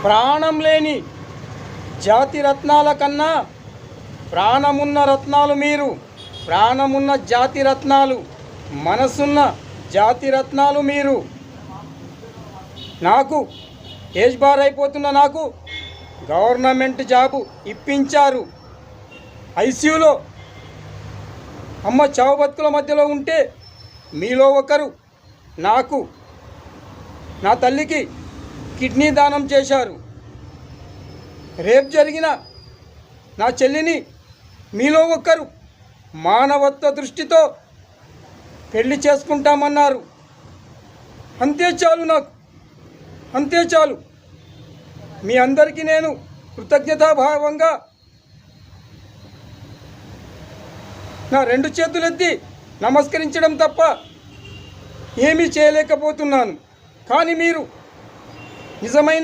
ప్రాణం లేని జాతి రత్నాల కన్నా ప్రాణమున్న రత్నాలు మీరు. ప్రాణమున్న జాతి రత్నాలు, మనసున్న జాతి రత్నాలు మీరు. నాకు ఏజ్ బార్ అయిపోతున్న నాకు గవర్నమెంట్ జాబు ఇప్పించారు. ఐసీయూలో అమ్మ చావు బతుకుల మధ్యలో ఉంటే మీలో ఒకరు నాకు, నా తల్లికి కిడ్నీ దానం చేశారు. రేపు జరిగిన నా చెల్లిని మీలో ఒకరు మానవత్వ దృష్టితో పెళ్లి చేసుకుంటామన్నారు. అంతే చాలు, నాకు అంతే చాలు. మీ అందరికీ నేను కృతజ్ఞతాభావంగా నా 2 చేతులెత్తి నమస్కరించడం తప్ప ఏమీ చేయలేకపోతున్నాను. కానీ మీరు నిజమైన